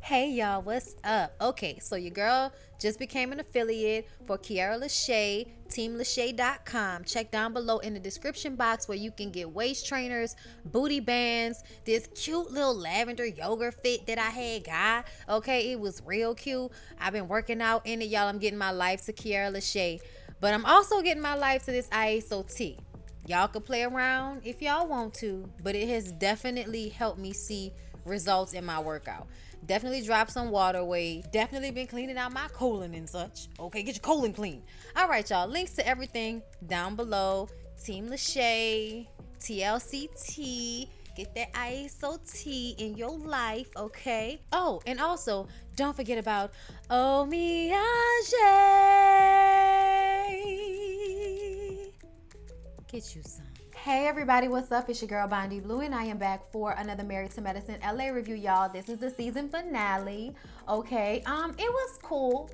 Hey y'all, what's up? Okay, so your girl just became an affiliate for Kiara LASHAE, teamlashae.com. Check down below in the description box where you can get waist trainers, booty bands, this cute little lavender yoga fit that I had got. Okay, it was real cute. I've been working out in it, y'all. I'm getting my life to Kiara LASHAE, but I'm also getting my life to this ISOT. Y'all could play around if y'all want to, but it has definitely helped me see results in my workout. Definitely dropped some water weight. Definitely been cleaning out my colon and such. Okay, get your colon clean. All right, y'all. Links to everything down below. Team LASHAE, TLCT. Get that ISO T in your life, okay? Oh, and also, don't forget about Omiage. Get you some. Hey everybody, what's up? It's your girl Bondy Blue, and I am back for another Married to Medicine LA review, y'all. This is the season finale. Okay, it was cool.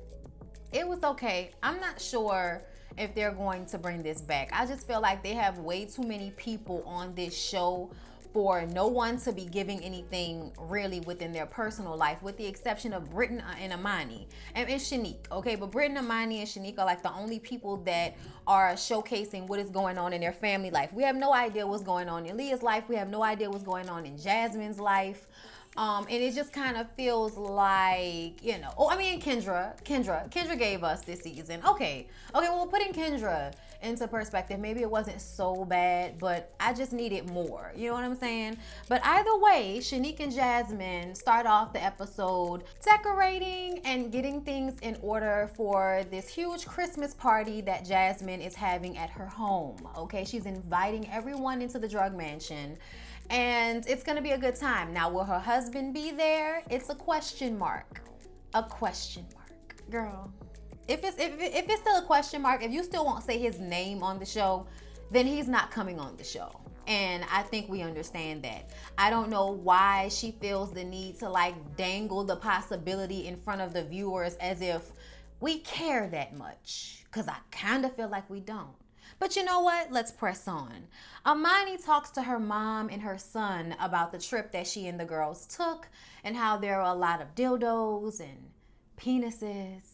It was okay. I'm not sure if they're going to bring this back. I just feel like they have way too many people on this show for no one to be giving anything really within their personal life, with the exception of Britton and Amani and Shanique. Okay, but Britton, Amani, and Shanique are like the only people that are showcasing what is going on in their family life. We have no idea what's going on in Leah's life. We have no idea what's going on in Jasmine's life. And it just kind of feels like, Kendra gave us this season. Okay, well, putting Kendra into perspective, maybe it wasn't so bad, but I just needed more. You know what I'm saying? But either way, Shanique and Jasmine start off the episode decorating and getting things in order for this huge Christmas party that Jasmine is having at her home. Okay, she's inviting everyone into the drug mansion, and it's gonna be a good time. Now, will her husband be there? It's a question mark. A question mark, girl. If it's still a question mark, if you still won't say his name on the show, then he's not coming on the show. And I think we understand that. I don't know why she feels the need to like dangle the possibility in front of the viewers as if we care that much, because I kind of feel like we don't. But you know what? Let's press on. Amani talks to her mom and her son about the trip that she and the girls took, and how there are a lot of dildos and penises.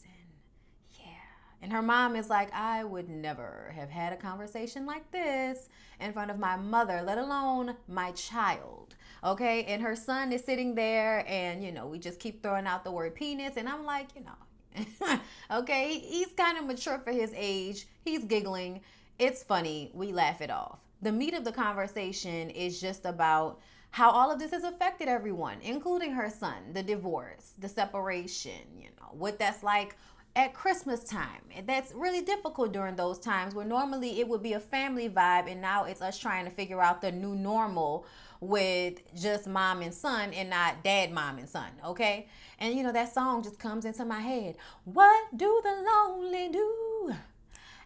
And her mom is like, I would never have had a conversation like this in front of my mother, let alone my child. Okay? And her son is sitting there, and, we just keep throwing out the word penis. And I'm like, okay, he's kind of mature for his age. He's giggling. It's funny. We laugh it off. The meat of the conversation is just about how all of this has affected everyone, including her son, the divorce, the separation, what that's like at Christmas time. And that's really difficult during those times where normally it would be a family vibe, and now it's us trying to figure out the new normal with just mom and son and not dad, mom, and son. Okay? And that song just comes into my head. What do the lonely do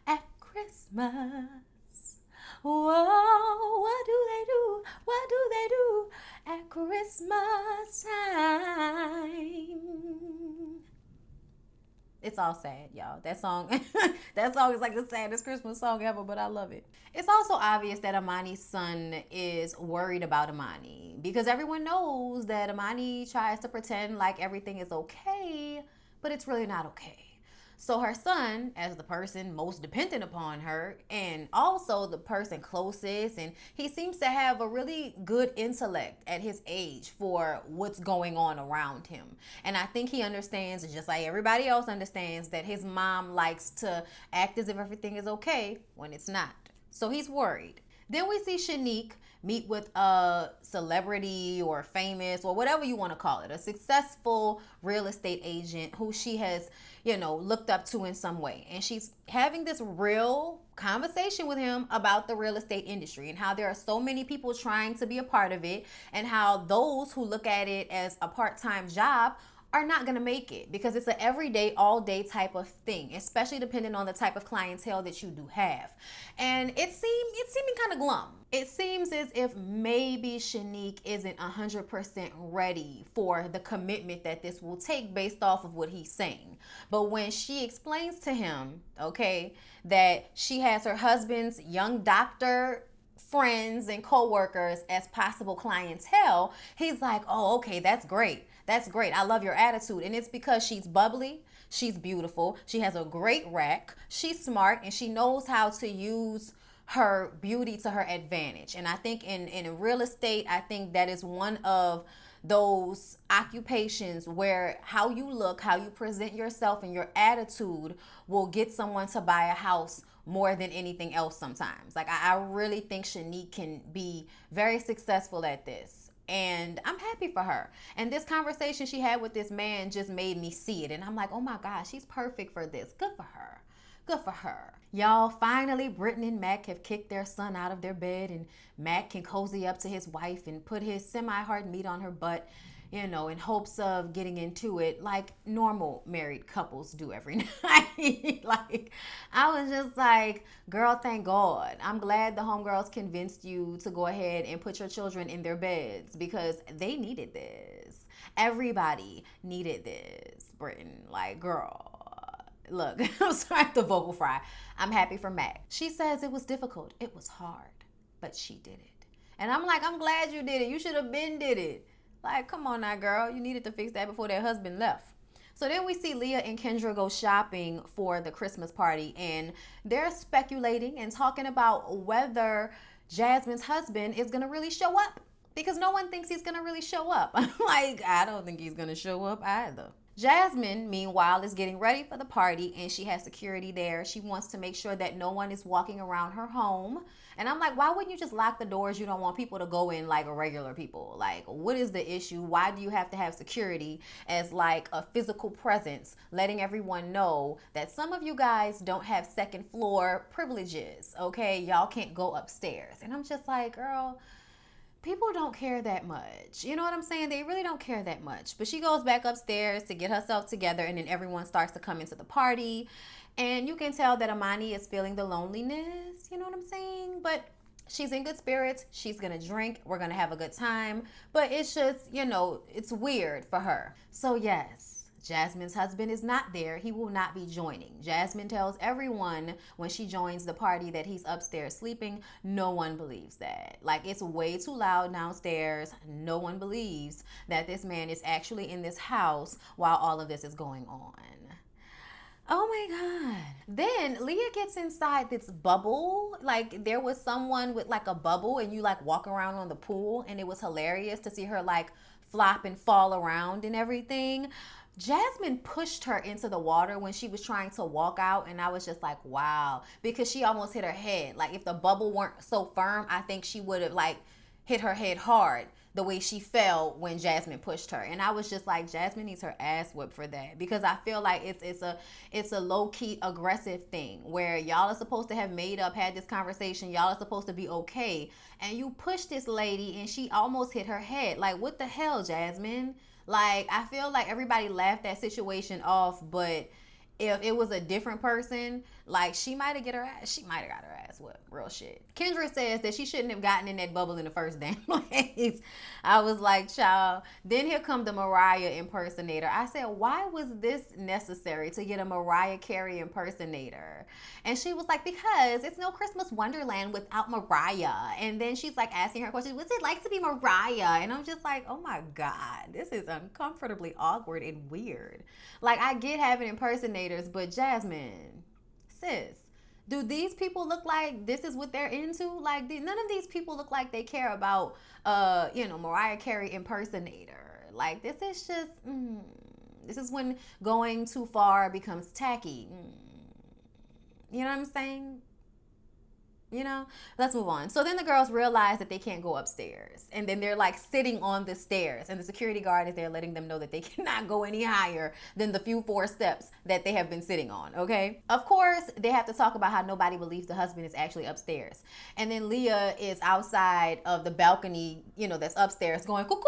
at Christmas? Whoa, what do they do? What do they do at Christmas time? It's all sad, y'all. That song is like the saddest Christmas song ever, but I love it. It's also obvious that Amani's son is worried about Amani, because everyone knows that Amani tries to pretend like everything is okay, but it's really not okay. So her son, as the person most dependent upon her, and also the person closest, and he seems to have a really good intellect at his age for what's going on around him. And I think he understands, just like everybody else understands, that his mom likes to act as if everything is okay when it's not. So he's worried. Then we see Shanique meet with a celebrity or famous or whatever you want to call it, a successful real estate agent who she has, looked up to in some way. And she's having this real conversation with him about the real estate industry and how there are so many people trying to be a part of it, and how those who look at it as a part-time job are not going to make it, because it's an everyday, all day type of thing, especially depending on the type of clientele that you do have. And it's seeming kind of glum. It seems as if maybe Shanique isn't 100% ready for the commitment that this will take based off of what he's saying. But when she explains to him, okay, that she has her husband's young doctor friends and co-workers as possible clientele, he's like, oh, okay, that's great. That's great. I love your attitude. And it's because she's bubbly, she's beautiful, she has a great rack, she's smart, and she knows how to use her beauty to her advantage. And I think in real estate, I think that is one of those occupations where how you look, how you present yourself, and your attitude will get someone to buy a house more than anything else sometimes. Like, I really think Shanique can be very successful at this. And I'm happy for her. And this conversation she had with this man just made me see it. And I'm like, oh my gosh, she's perfect for this. Good for her. Good for her. Y'all, finally, Brittany and Mac have kicked their son out of their bed, and Mac can cozy up to his wife and put his semi-hard meat on her butt, you know, in hopes of getting into it like normal married couples do every night. Like, I was just like, girl, thank God. I'm glad the homegirls convinced you to go ahead and put your children in their beds, because they needed this. Everybody needed this, Brittany. Like, girl. Look, I'm sorry the vocal fry. I'm happy for Mac. She says it was difficult. It was hard, but she did it. And I'm like, I'm glad you did it. You should have been did it. Like, come on now, girl. You needed to fix that before their husband left. So then we see Leah and Kendra go shopping for the Christmas party, and they're speculating and talking about whether Jasmine's husband is going to really show up, because no one thinks he's going to really show up. I'm like, I don't think he's going to show up either. Jasmine, meanwhile, is getting ready for the party, and she has security there. She wants to make sure that no one is walking around her home. And I'm like, why wouldn't you just lock the doors? You don't want people to go in like regular people. Like, what is the issue? Why do you have to have security as like a physical presence, letting everyone know that some of you guys don't have second floor privileges, okay? Y'all can't go upstairs. And I'm just like, girl, people don't care that much. You know what I'm saying? They really don't care that much. But she goes back upstairs to get herself together, and then everyone starts to come into the party. And you can tell that Amani is feeling the loneliness. You know what I'm saying? But she's in good spirits. She's going to drink. We're going to have a good time. But it's just, you know, it's weird for her. So yes, Jasmine's husband is not there. He will not be joining. Jasmine tells everyone when she joins the party that he's upstairs sleeping. No one believes that. Like, it's way too loud downstairs. No one believes that this man is actually in this house while all of this is going on. Oh my God. Then Leah gets inside this bubble. Like, there was someone with like a bubble, and you like walk around on the pool, and it was hilarious to see her like flop and fall around and everything. Jasmine pushed her into the water when she was trying to walk out, and I was just like, wow, because she almost hit her head. Like, if the bubble weren't so firm, I think she would have like hit her head hard the way she fell when Jasmine pushed her. And I was just like, Jasmine needs her ass whipped for that, because I feel like it's a low-key aggressive thing where y'all are supposed to have made up, had this conversation, y'all are supposed to be okay, and you push this lady and she almost hit her head. Like, what the hell, Jasmine? Like, I feel like everybody laughed that situation off, but if it was a different person, like, she might have got her ass whipped. Real shit. Kendra says that she shouldn't have gotten in that bubble in the first damn place. I was like, child. Then here come the Mariah impersonator. I said, why was this necessary to get a Mariah Carey impersonator? And she was like, because it's no Christmas Wonderland without Mariah. And then she's like asking her questions, what's it like to be Mariah? And I'm just like, oh my God, this is uncomfortably awkward and weird. Like, I get having impersonators, but Jasmine, sis, do these people look like this is what they're into? Like, none of these people look like they care about, Mariah Carey impersonator. Like, this is just, this is when going too far becomes tacky. You know what I'm saying? You know, let's move on. So then the girls realize that they can't go upstairs. And then they're like sitting on the stairs. And the security guard is there letting them know that they cannot go any higher than the few 4 steps that they have been sitting on. Okay. Of course, they have to talk about how nobody believes the husband is actually upstairs. And then Leah is outside of the balcony, that's upstairs going, cuckoo,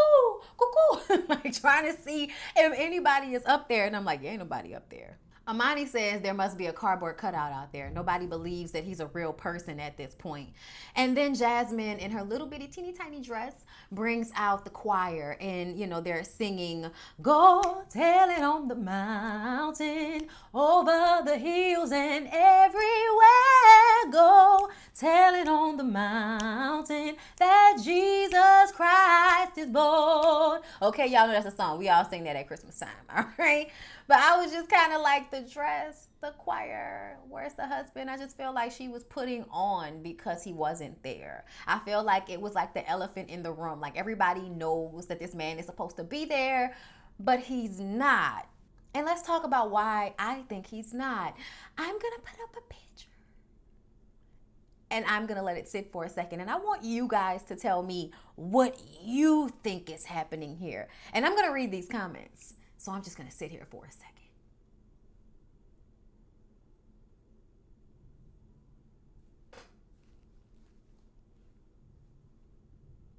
cuckoo, like trying to see if anybody is up there. And I'm like, ain't nobody up there. Amani says there must be a cardboard cutout out there. Nobody believes that he's a real person at this point. And then Jasmine, in her little bitty teeny tiny dress, brings out the choir, and they're singing, "Go tell it on the mountain, over the hills and everywhere. Go tell it on the mountain that Jesus Christ is born." Okay, y'all know that's a song. We all sing that at Christmas time, all right? But I was just kind of like, the dress, the choir, where's the husband? I just feel like she was putting on because he wasn't there. I feel like it was like the elephant in the room. Like, everybody knows that this man is supposed to be there, but he's not. And let's talk about why I think he's not. I'm going to put up a picture, and I'm going to let it sit for a second. And I want you guys to tell me what you think is happening here. And I'm going to read these comments. So I'm just going to sit here for a second.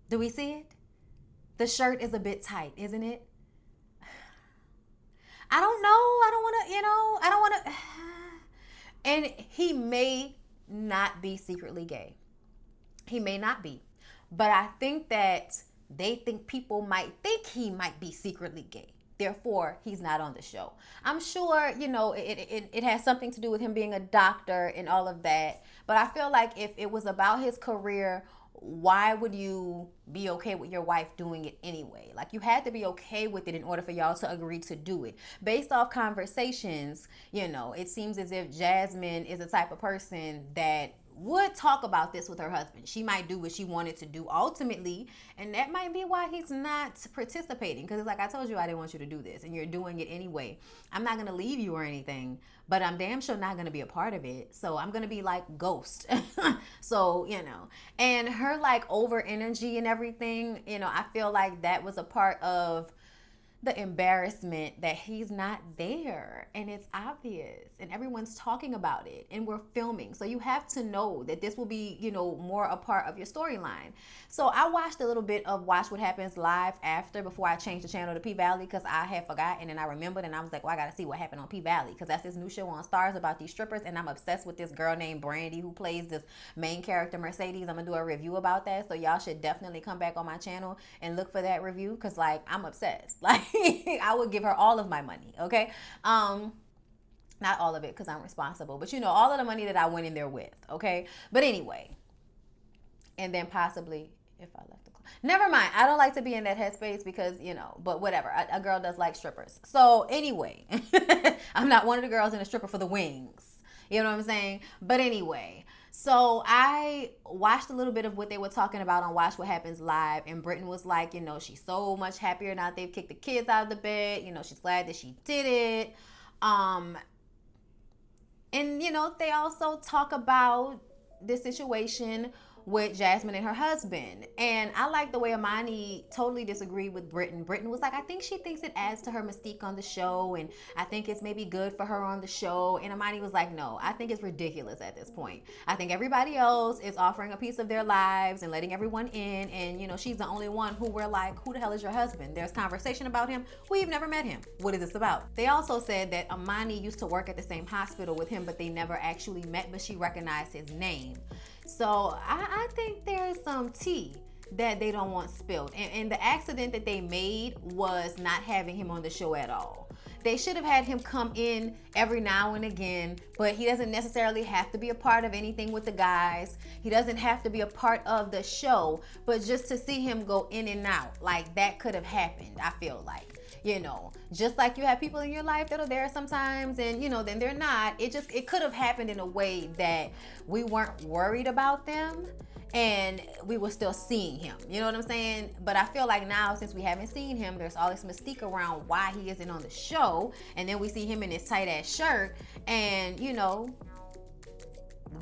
Do we see it? The shirt is a bit tight, isn't it? I don't know. I don't want to. And he may not be secretly gay. He may not be. But I think that they think people might think he might be secretly gay. Therefore, he's not on the show. I'm sure, it has something to do with him being a doctor and all of that. But I feel like if it was about his career, why would you be okay with your wife doing it anyway? Like, you had to be okay with it in order for y'all to agree to do it. Based off conversations, it seems as if Jasmine is the type of person that would talk about this with her husband. She might do what she wanted to do ultimately, and that might be why he's not participating, because it's like, I told you I didn't want you to do this, and you're doing it anyway. I'm not going to leave you or anything, but I'm damn sure not going to be a part of it, so I'm going to be like ghost. So, and her like over energy and everything, I feel like that was a part of the embarrassment that he's not there, and it's obvious, and everyone's talking about it, and we're filming, so you have to know that this will be more a part of your storyline. So I watched a little bit of Watch What Happens Live after, before I changed the channel to P Valley, because I had forgotten, and I remembered, and I was like, well, I gotta see what happened on P Valley, because that's this new show on Stars about these strippers, and I'm obsessed with this girl named Brandy who plays this main character Mercedes. I'm gonna do a review about that, so y'all should definitely come back on my channel and look for that review, because like, I'm obsessed. Like, I would give her all of my money, okay? Not all of it, because I'm responsible, but all of the money that I went in there with, okay? But anyway, and then possibly if I left the club. Never mind. I don't like to be in that headspace because, but whatever. A girl does like strippers. So anyway, I'm not one of the girls in a stripper for the wings. You know what I'm saying? But anyway, so I watched a little bit of what they were talking about on Watch What Happens Live, and Britton was like, she's so much happier now they've kicked the kids out of the bed. She's glad that she did it. And, they also talk about this situation with Jasmine and her husband. And I like the way Amani totally disagreed with Britton. Britton was like, I think she thinks it adds to her mystique on the show, and I think it's maybe good for her on the show. And Amani was like, no, I think it's ridiculous at this point. I think everybody else is offering a piece of their lives and letting everyone in, and she's the only one who we're like, who the hell is your husband? There's conversation about him. We've never met him. What is this about? They also said that Amani used to work at the same hospital with him, but they never actually met, but she recognized his name. So I think there's some tea that they don't want spilled. And the accident that they made was not having him on the show at all. They should have had him come in every now and again, but he doesn't necessarily have to be a part of anything with the guys. He doesn't have to be a part of the show, but just to see him go in and out, like that could have happened, I feel like. Just like you have people in your life that are there sometimes and, then they're not. It could have happened in a way that we weren't worried about them and we were still seeing him. You know what I'm saying? But I feel like now, since we haven't seen him, there's all this mystique around why he isn't on the show. And then we see him in his tight ass shirt and,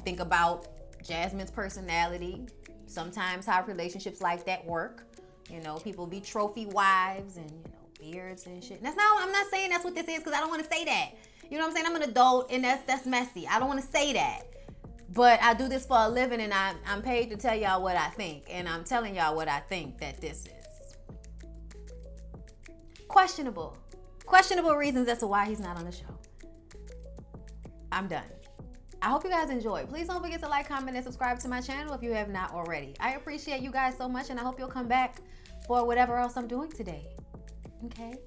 think about Jasmine's personality. Sometimes how relationships like that work. People be trophy wives and, beards and shit. I'm not saying that's what this is, because I don't want to say that. You know what I'm saying? I'm an adult and that's messy. I don't want to say that. But I do this for a living, and I'm paid to tell y'all what I think. And I'm telling y'all what I think that this is. Questionable reasons as to why he's not on the show. I'm done. I hope you guys enjoyed. Please don't forget to like, comment, and subscribe to my channel if you have not already. I appreciate you guys so much, and I hope you'll come back for whatever else I'm doing today. Okay?